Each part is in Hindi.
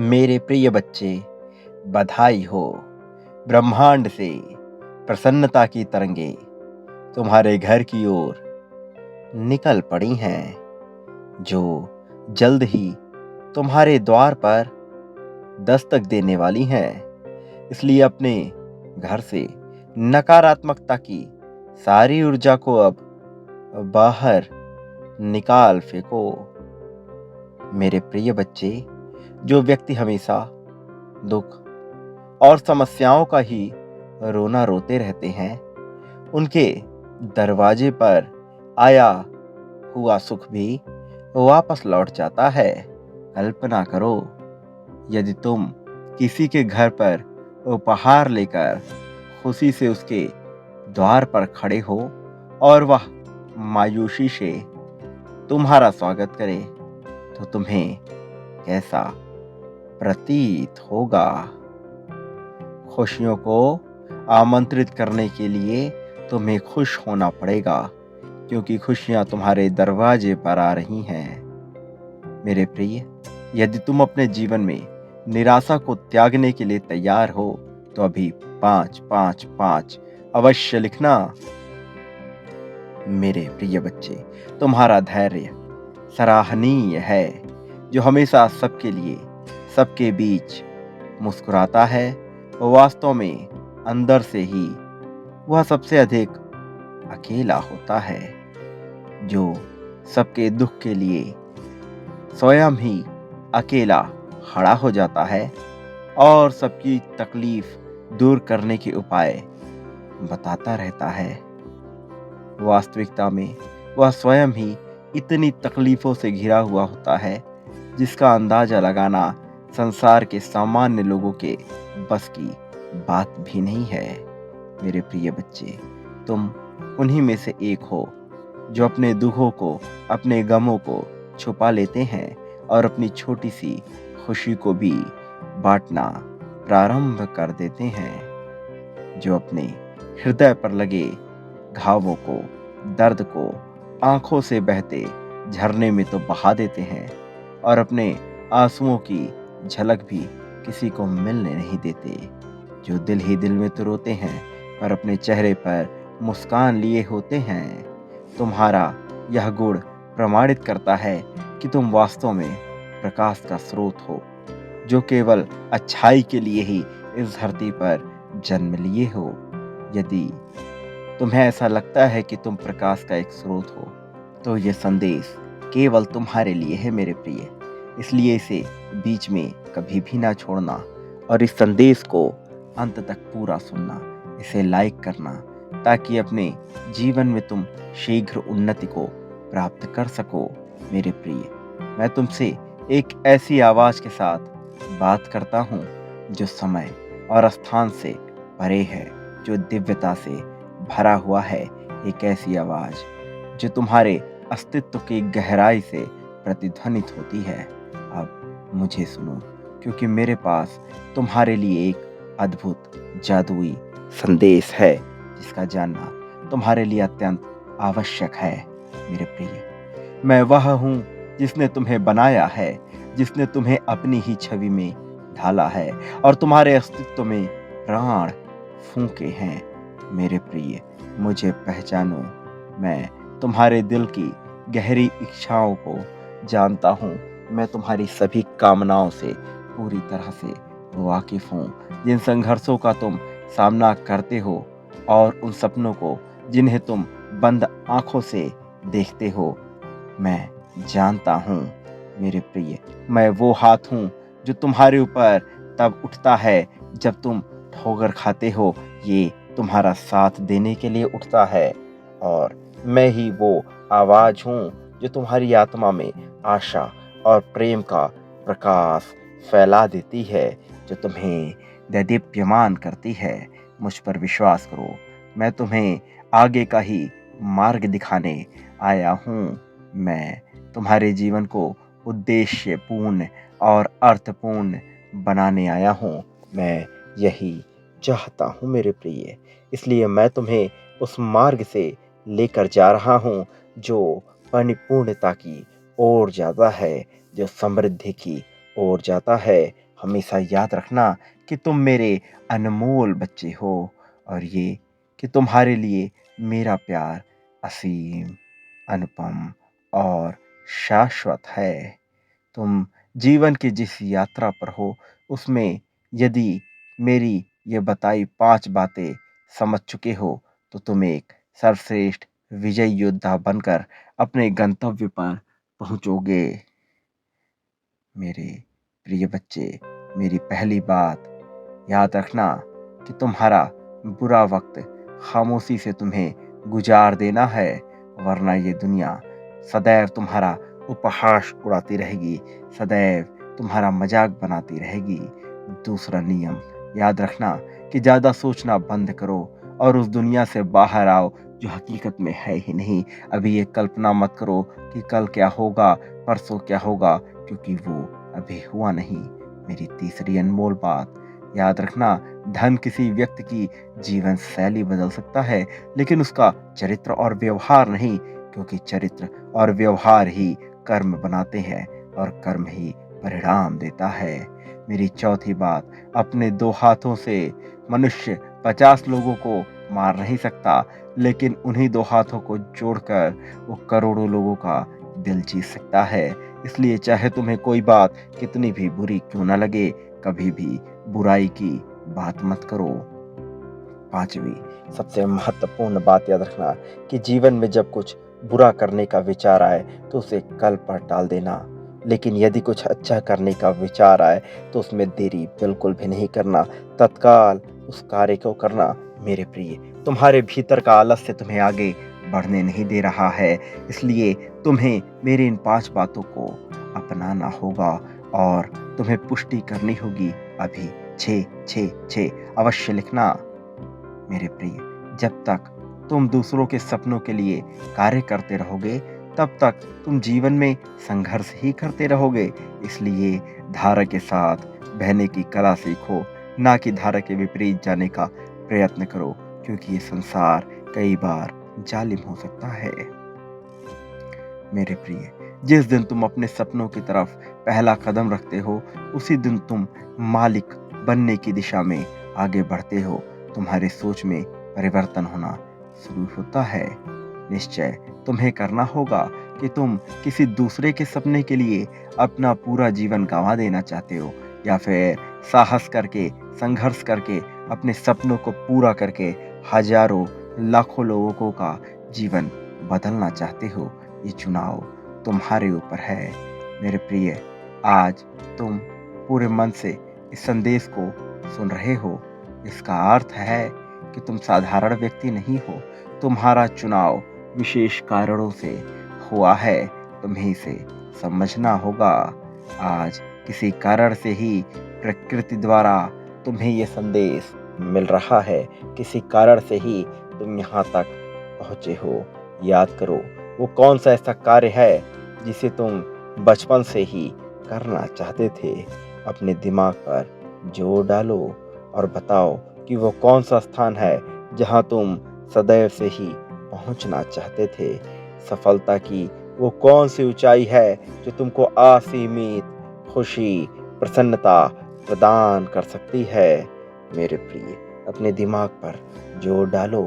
मेरे प्रिय बच्चे, बधाई हो। ब्रह्मांड से प्रसन्नता की तरंगे तुम्हारे घर की ओर निकल पड़ी हैं, जो जल्द ही तुम्हारे द्वार पर दस्तक देने वाली हैं। इसलिए अपने घर से नकारात्मकता की सारी ऊर्जा को अब बाहर निकाल फेंको। मेरे प्रिय बच्चे, जो व्यक्ति हमेशा दुख और समस्याओं का ही रोना रोते रहते हैं, उनके दरवाजे पर आया हुआ सुख भी वापस लौट जाता है। कल्पना करो, यदि तुम किसी के घर पर उपहार लेकर खुशी से उसके द्वार पर खड़े हो और वह मायूसी से तुम्हारा स्वागत करे, तो तुम्हें कैसा प्रतीत होगा? खुशियों को आमंत्रित करने के लिए तुम्हें खुश होना पड़ेगा, क्योंकि खुशियां तुम्हारे दरवाजे पर आ रही हैं। मेरे प्रिय, यदि तुम अपने जीवन में निराशा को त्यागने के लिए तैयार हो, तो अभी 555 अवश्य लिखना। मेरे प्रिय बच्चे, तुम्हारा धैर्य सराहनीय है, जो हमेशा सबके लिए सबके बीच मुस्कुराता है। वो वास्तव में अंदर से ही वह सबसे अधिक अकेला होता है, जो सबके दुख के लिए स्वयं ही अकेला खड़ा हो जाता है और सबकी तकलीफ दूर करने के उपाय बताता रहता है। वास्तविकता में वह स्वयं ही इतनी तकलीफों से घिरा हुआ होता है, जिसका अंदाजा लगाना संसार के सामान्य लोगों के बस की बात भी नहीं है। मेरे प्रिय बच्चे, तुम उन्हीं में से एक हो, जो अपने दुखों को, अपने गमों को छुपा लेते हैं और अपनी छोटी सी खुशी को भी बांटना प्रारंभ कर देते हैं, जो अपने हृदय पर लगे घावों को, दर्द को आंखों से बहते झरने में तो बहा देते हैं और अपने आंसुओं की झलक भी किसी को मिलने नहीं देते, जो दिल ही दिल में तो रोते हैं पर अपने चेहरे पर मुस्कान लिए होते हैं। तुम्हारा यह गुण प्रमाणित करता है कि तुम वास्तव में प्रकाश का स्रोत हो, जो केवल अच्छाई के लिए ही इस धरती पर जन्म लिए हो। यदि तुम्हें ऐसा लगता है कि तुम प्रकाश का एक स्रोत हो, तो यह संदेश केवल तुम्हारे लिए है मेरे प्रिय। इसलिए इसे बीच में कभी भी ना छोड़ना और इस संदेश को अंत तक पूरा सुनना, इसे लाइक करना, ताकि अपने जीवन में तुम शीघ्र उन्नति को प्राप्त कर सको। मेरे प्रिय, मैं तुमसे एक ऐसी आवाज के साथ बात करता हूँ, जो समय और स्थान से परे है, जो दिव्यता से भरा हुआ है। एक ऐसी आवाज जो तुम्हारे अस्तित्व की गहराई से प्रतिध्वनित होती है। अब मुझे सुनो, क्योंकि मेरे पास तुम्हारे लिए एक अद्भुत जादुई संदेश है, जिसका जानना तुम्हारे लिए अत्यंत आवश्यक है। मेरे प्रिय, मैं वह हूँ जिसने तुम्हें बनाया है, जिसने तुम्हें अपनी ही छवि में ढाला है और तुम्हारे अस्तित्व में प्राण फूंके हैं। मेरे प्रिय, मुझे पहचानो। मैं तुम्हारे दिल की गहरी इच्छाओं को जानता हूँ। मैं तुम्हारी सभी कामनाओं से पूरी तरह से वाकिफ हूँ। जिन संघर्षों का तुम सामना करते हो और उन सपनों को जिन्हें तुम बंद आंखों से देखते हो, मैं जानता हूँ। मेरे प्रिय, मैं वो हाथ हूँ जो तुम्हारे ऊपर तब उठता है जब तुम ठोकर खाते हो। ये तुम्हारा साथ देने के लिए उठता है, और मैं ही वो आवाज हूँ जो तुम्हारी आत्मा में आशा और प्रेम का प्रकाश फैला देती है, जो तुम्हें दैदीप्यमान करती है। मुझ पर विश्वास करो, मैं तुम्हें आगे का ही मार्ग दिखाने आया हूँ। मैं तुम्हारे जीवन को उद्देश्यपूर्ण और अर्थपूर्ण बनाने आया हूँ। मैं यही चाहता हूँ मेरे प्रिय। इसलिए मैं तुम्हें उस मार्ग से लेकर जा रहा हूँ जो परिपूर्णता की ओर जाता है, जो समृद्धि की ओर जाता है। हमेशा याद रखना कि तुम मेरे अनमोल बच्चे हो और ये कि तुम्हारे लिए मेरा प्यार असीम, अनुपम और शाश्वत है। तुम जीवन की जिस यात्रा पर हो उसमें यदि मेरी ये बताई 5 बातें समझ चुके हो तो तुम एक सर्वश्रेष्ठ विजयी योद्धा बनकर अपने गंतव्य पर पहुंचोगे। मेरे प्रिय बच्चे, मेरी पहली बात याद रखना कि तुम्हारा बुरा वक्त खामोशी से तुम्हें गुजार देना है, वरना ये दुनिया सदैव तुम्हारा उपहास उड़ाती रहेगी, सदैव तुम्हारा मजाक बनाती रहेगी। दूसरा नियम याद रखना कि ज़्यादा सोचना बंद करो और उस दुनिया से बाहर आओ जो हकीकत में है ही नहीं। अभी ये कल्पना मत करो कि कल क्या होगा, परसों क्या होगा, क्योंकि वो अभी हुआ नहीं। मेरी तीसरी अनमोल बात याद रखना, धन किसी व्यक्ति की जीवन शैली बदल सकता है लेकिन उसका चरित्र और व्यवहार नहीं, क्योंकि चरित्र और व्यवहार ही कर्म बनाते हैं और कर्म ही परिणाम देता है। मेरी चौथी बात, अपने 2 हाथों से मनुष्य 50 लोगों को मार नहीं सकता, लेकिन उन्हीं 2 हाथों को जोड़कर वो करोड़ों लोगों का दिल जीत सकता है। इसलिए चाहे तुम्हें कोई बात कितनी भी बुरी क्यों ना लगे, कभी भी बुराई की बात मत करो। 5वीं सबसे महत्वपूर्ण बात याद रखना कि जीवन में जब कुछ बुरा करने का विचार आए तो उसे कल पर टाल देना, लेकिन यदि कुछ अच्छा करने का विचार आए तो उसमें देरी बिल्कुल भी नहीं करना, तत्काल उस कार्य को करना। मेरे प्रिय, तुम्हारे भीतर का आलस्य तुम्हें आगे बढ़ने नहीं दे रहा है, इसलिए तुम्हें मेरी इन 5 बातों को अपनाना होगा और तुम्हें पुष्टि करनी होगी। अभी 666 अवश्य लिखना। मेरे प्रिय, जब तक तुम दूसरों के सपनों के लिए कार्य करते रहोगे तब तक तुम जीवन में संघर्ष ही करते रहोगे। इसलिए धारा के साथ बहने की कला सीखो, ना कि धारा के विपरीत जाने का प्रयत्न करो, क्योंकि ये संसार कई बार जालिम हो सकता है। मेरे प्रिय, जिस दिन तुम अपने सपनों की तरफ पहला कदम रखते हो उसी दिन तुम मालिक बनने की दिशा में आगे बढ़ते हो। तुम्हारे सोच में परिवर्तन होना शुरू होता है। निश्चय तुम्हें करना होगा कि तुम किसी दूसरे के सपने के लिए अपना पूरा जीवन गंवा देना चाहते हो, या फिर साहस करके, संघर्ष करके, अपने सपनों को पूरा करके हजारों लाखों लोगों का जीवन बदलना चाहते हो। ये चुनाव तुम्हारे ऊपर है। मेरे प्रिय, आज तुम पूरे मन से इस संदेश को सुन रहे हो। इसका अर्थ है कि तुम साधारण व्यक्ति नहीं हो। तुम्हारा चुनाव विशेष कारणों से हुआ है। तुम्हें इसे समझना होगा। आज किसी कारण से ही प्रकृति द्वारा तुम्हें यह संदेश मिल रहा है। किसी कारण से ही तुम यहाँ तक पहुँचे हो। याद करो, वो कौन सा ऐसा कार्य है जिसे तुम बचपन से ही करना चाहते थे। अपने दिमाग पर जोर डालो और बताओ कि वो कौन सा स्थान है जहां तुम सदैव से ही पहुंचना चाहते थे। सफलता की वो कौन सी ऊंचाई है जो तुमको असीमित खुशी, प्रसन्नता प्रदान कर सकती है। मेरे प्रिय, अपने दिमाग पर जोर डालो।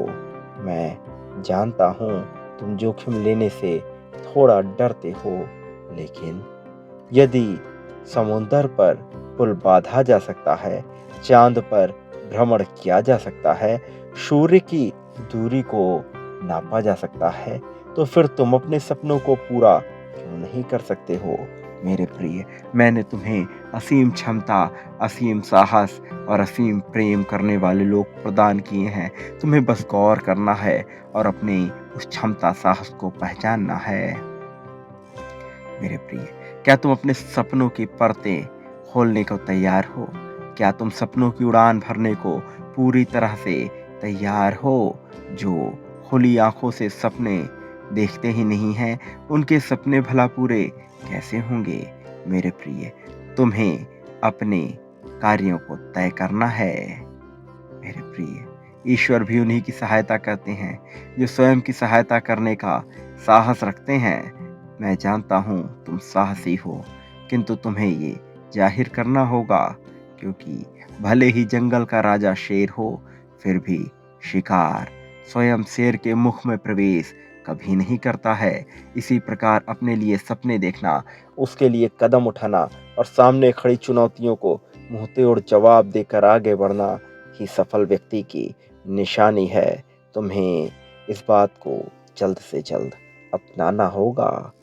मैं जानता हूँ तुम जोखिम लेने से थोड़ा डरते हो, लेकिन यदि समुंदर पर पुल बांधा जा सकता है, चांद पर भ्रमण किया जा सकता है, सूर्य की दूरी को नापा जा सकता है, तो फिर तुम अपने सपनों को पूरा क्यों नहीं कर सकते हो। मेरे प्रिय, मैंने तुम्हें असीम क्षमता, असीम साहस और असीम प्रेम करने वाले लोग प्रदान किए हैं। तुम्हें बस गौर करना है और अपनी उस क्षमता, साहस को पहचानना है। मेरे प्रिय, क्या तुम अपने सपनों की परतें खोलने को तैयार हो? क्या तुम सपनों की उड़ान भरने को पूरी तरह से तैयार हो? जो खुली आंखों से सपने देखते ही नहीं हैं, उनके सपने भला पूरे कैसे होंगे। मेरे प्रिय, तुम्हें अपने कार्यों को तय करना है। मेरे प्रिय, ईश्वर भी उन्हीं की सहायता करते हैं जो स्वयं की सहायता करने का साहस रखते हैं। मैं जानता हूँ तुम साहसी हो, किंतु तुम्हें ये जाहिर करना होगा। क्योंकि भले ही जंगल का राजा शेर हो, फिर भी शिकार स्वयं शेर के मुख में प्रवेश कभी नहीं करता है। इसी प्रकार अपने लिए सपने देखना, उसके लिए कदम उठाना और सामने खड़ी चुनौतियों को मुंहतोड़ जवाब देकर आगे बढ़ना ही सफल व्यक्ति की निशानी है। तुम्हें इस बात को जल्द से जल्द अपनाना होगा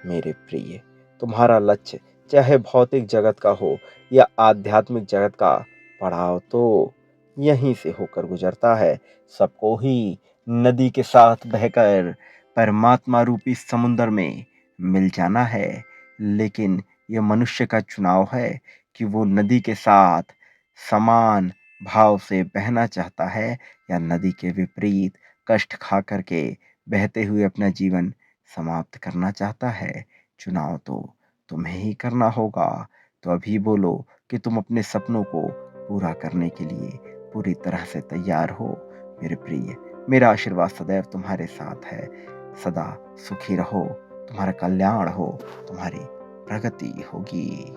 मेरे प्रिय। तुम्हारा लक्ष्य चाहे भौतिक जगत का हो या आध्यात्मिक जगत का, पड़ाव तो यहीं से होकर गुजरता है। सबको ही नदी के साथ बहकर परमात्मा रूपी समुद्र में मिल जाना है, लेकिन यह मनुष्य का चुनाव है कि वो नदी के साथ समान भाव से बहना चाहता है या नदी के विपरीत कष्ट खा करके बहते हुए अपना जीवन समाप्त करना चाहता है। चुनाव तो तुम्हें ही करना होगा। तो अभी बोलो कि तुम अपने सपनों को पूरा करने के लिए पूरी तरह से तैयार हो मेरे प्रिय। मेरा आशीर्वाद सदैव तुम्हारे साथ है। सदा सुखी रहो, तुम्हारा कल्याण हो, तुम्हारी प्रगति होगी।